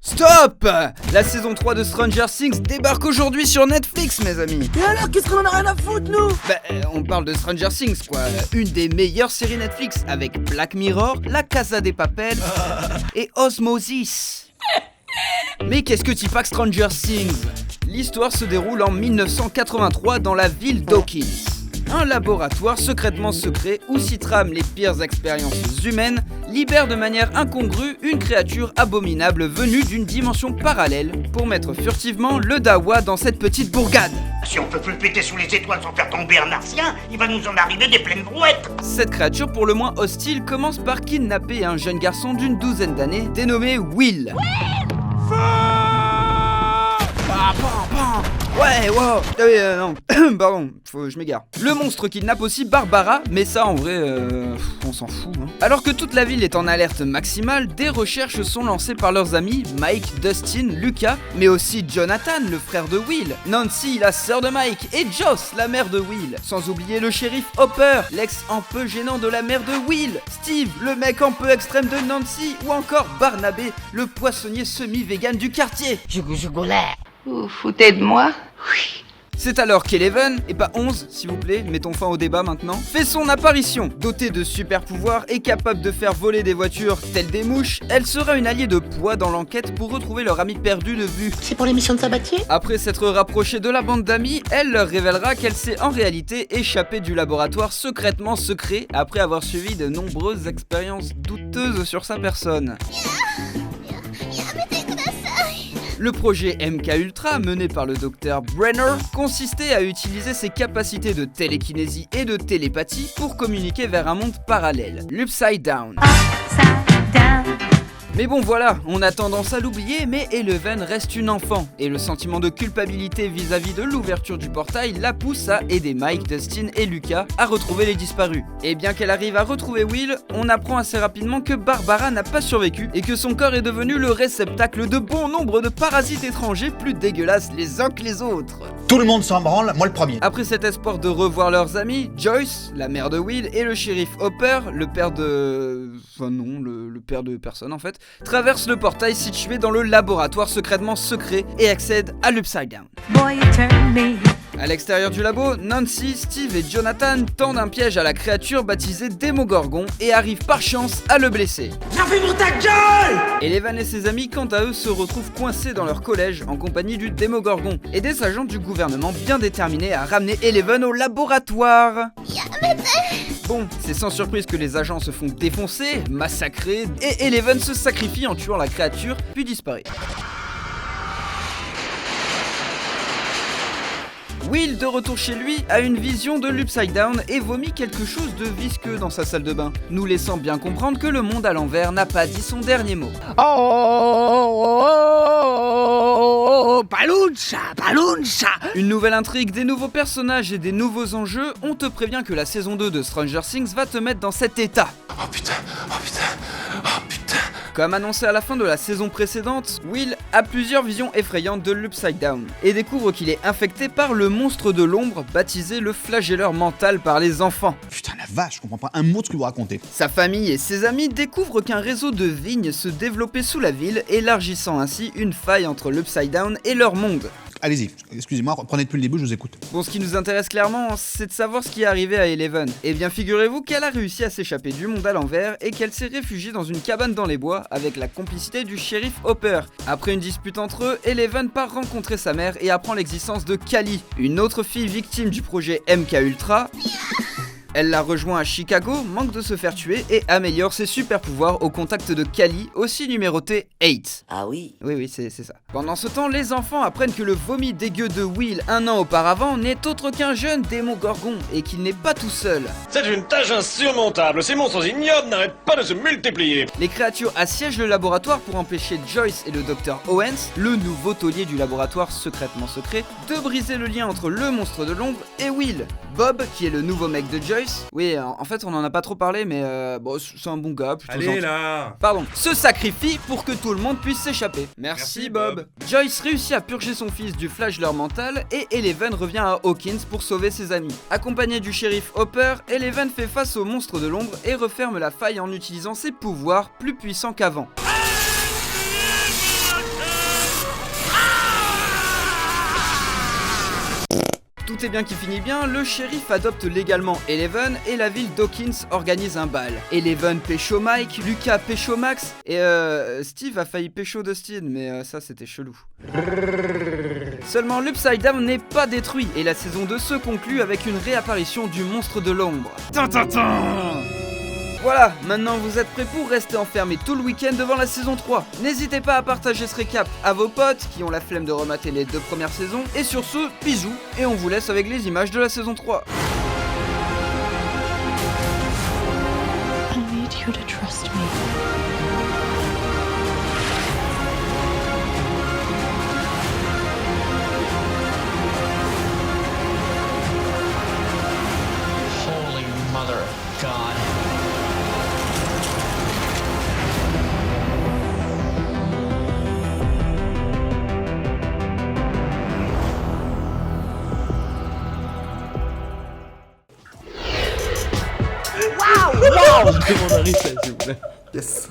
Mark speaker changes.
Speaker 1: Stop! La saison 3 de Stranger Things débarque aujourd'hui sur Netflix, mes amis.
Speaker 2: Et alors, qu'est-ce qu'on en a rien à foutre, nous?
Speaker 1: On parle de Stranger Things, quoi. Une des meilleures séries Netflix, avec Black Mirror, La Casa des Papel et Osmosis. Mais qu'est-ce que t'y pack Stranger Things? L'histoire se déroule en 1983 dans la ville d'Hawkins. Un laboratoire secrètement secret où s'y trament les pires expériences humaines libère de manière incongrue une créature abominable venue d'une dimension parallèle pour mettre furtivement le dawa dans cette petite bourgade.
Speaker 3: Si on peut plus péter sous les étoiles sans faire tomber un martien, il va nous en arriver des pleines brouettes.
Speaker 1: Cette créature pour le moins hostile commence par kidnapper un jeune garçon d'une douzaine d'années dénommé Will. Ouais, wow. Ah oui, non, pardon, je m'égare. Le monstre kidnappe aussi Barbara, mais ça en vrai, on s'en fout. Hein. Alors que toute la ville est en alerte maximale, des recherches sont lancées par leurs amis Mike, Dustin, Lucas, mais aussi Jonathan, le frère de Will, Nancy, la sœur de Mike, et Joss, la mère de Will. Sans oublier le shérif Hopper, l'ex un peu gênant de la mère de Will, Steve, le mec un peu extrême de Nancy, ou encore Barnabé, le poissonnier semi-vegan du quartier.
Speaker 4: Vous vous foutez de moi?
Speaker 1: C'est alors qu'Eleven, et pas 11 s'il vous plaît, mettons fin au débat maintenant, fait son apparition. Dotée de super pouvoirs et capable de faire voler des voitures telles des mouches, elle sera une alliée de poids dans l'enquête pour retrouver leur ami perdu de vue.
Speaker 2: C'est pour l'émission de Sabatier?
Speaker 1: Après s'être rapprochée de la bande d'amis, elle leur révélera qu'elle s'est en réalité échappée du laboratoire secrètement secret après avoir suivi de nombreuses expériences douteuses sur sa personne. Le projet MK Ultra, mené par le docteur Brenner, consistait à utiliser ses capacités de télékinésie et de télépathie pour communiquer vers un monde parallèle, l'Upside Down. Mais bon voilà, on a tendance à l'oublier, mais Eleven reste une enfant, et le sentiment de culpabilité vis-à-vis de l'ouverture du portail la pousse à aider Mike, Dustin et Lucas à retrouver les disparus. Et bien qu'elle arrive à retrouver Will, on apprend assez rapidement que Barbara n'a pas survécu, et que son corps est devenu le réceptacle de bon nombre de parasites étrangers plus dégueulasses les uns que les autres.
Speaker 5: Tout le monde s'en branle, moi le premier.
Speaker 1: Après cet espoir de revoir leurs amis, Joyce, la mère de Will, et le shérif Hopper, le père de... Enfin non, le père de personne en fait, traversent le portail situé dans le laboratoire secrètement secret et accèdent à l'Upside Down. À l'extérieur du labo, Nancy, Steve et Jonathan tendent un piège à la créature baptisée Démogorgon et arrivent par chance à le blesser.
Speaker 2: Viens fais pour ta gueule!
Speaker 1: Eleven et ses amis, quant à eux, se retrouvent coincés dans leur collège en compagnie du Démogorgon et des agents du gouvernement bien déterminés à ramener Eleven au laboratoire. Bon, c'est sans surprise que les agents se font défoncer, massacrer, et Eleven se sacrifie en tuant la créature, puis disparaît. Will, de retour chez lui, a une vision de l'Upside Down et vomit quelque chose de visqueux dans sa salle de bain, nous laissant bien comprendre que le monde à l'envers n'a pas dit son dernier mot.
Speaker 2: Paluncha!
Speaker 1: Une nouvelle intrigue, des nouveaux personnages et des nouveaux enjeux, on te prévient que la saison 2 de Stranger Things va te mettre dans cet état.
Speaker 5: Oh putain.
Speaker 1: Comme annoncé à la fin de la saison précédente, Will a plusieurs visions effrayantes de l'Upside Down et découvre qu'il est infecté par le monstre de l'ombre baptisé le flagelleur mental par les enfants.
Speaker 5: Putain la vache, je comprends pas un mot de ce que vous racontez.
Speaker 1: Sa famille et ses amis découvrent qu'un réseau de vignes se développait sous la ville, élargissant ainsi une faille entre l'Upside Down et leur monde.
Speaker 5: Allez-y, excusez-moi, reprenez depuis le début, je vous écoute.
Speaker 1: Bon, ce qui nous intéresse clairement, c'est de savoir ce qui est arrivé à Eleven. Eh bien, figurez-vous qu'elle a réussi à s'échapper du monde à l'envers et qu'elle s'est réfugiée dans une cabane dans les bois avec la complicité du shérif Hopper. Après une dispute entre eux, Eleven part rencontrer sa mère et apprend l'existence de Callie, une autre fille victime du projet MK Ultra. Elle la rejoint à Chicago, manque de se faire tuer et améliore ses super pouvoirs au contact de Callie, aussi numéroté 8.
Speaker 2: Ah oui?
Speaker 1: Oui, c'est ça. Pendant ce temps, les enfants apprennent que le vomi dégueu de Will un an auparavant n'est autre qu'un jeune Démogorgon et qu'il n'est pas tout seul.
Speaker 6: C'est une tâche insurmontable, ces monstres ignobles n'arrêtent pas de se multiplier.
Speaker 1: Les créatures assiègent le laboratoire pour empêcher Joyce et le docteur Owens, le nouveau taulier du laboratoire secrètement secret, de briser le lien entre le monstre de l'ombre et Will. Bob, qui est le nouveau mec de Joyce, oui, en fait on en a pas trop parlé, mais bon, c'est un bon gars, plutôt gentil.
Speaker 6: Allez là!
Speaker 1: Pardon, se sacrifie pour que tout le monde puisse s'échapper. Merci Bob. Joyce réussit à purger son fils du flagelleur mental et Eleven revient à Hawkins pour sauver ses amis. Accompagné du shérif Hopper, Eleven fait face au monstre de l'ombre et referme la faille en utilisant ses pouvoirs plus puissants qu'avant. tout est bien qui finit bien, le shérif adopte légalement Eleven et la ville d'Hawkins organise un bal. Eleven pécho Mike, Lucas pécho Max et Steve a failli pécho Dustin, mais ça c'était chelou. Seulement l'Upside Down n'est pas détruit et la saison 2 se conclut avec une réapparition du monstre de l'ombre. Voilà, maintenant vous êtes prêts pour rester enfermés tout le week-end devant la saison 3. N'hésitez pas à partager ce récap à vos potes qui ont la flemme de remater les 2 premières saisons. Et sur ce, bisous, et on vous laisse avec les images de la saison 3.
Speaker 7: I need you to trust me.
Speaker 8: Holy Mother of God.
Speaker 9: Wow! Wow! Je demande un replay, s'il vous plaît.
Speaker 10: Yes.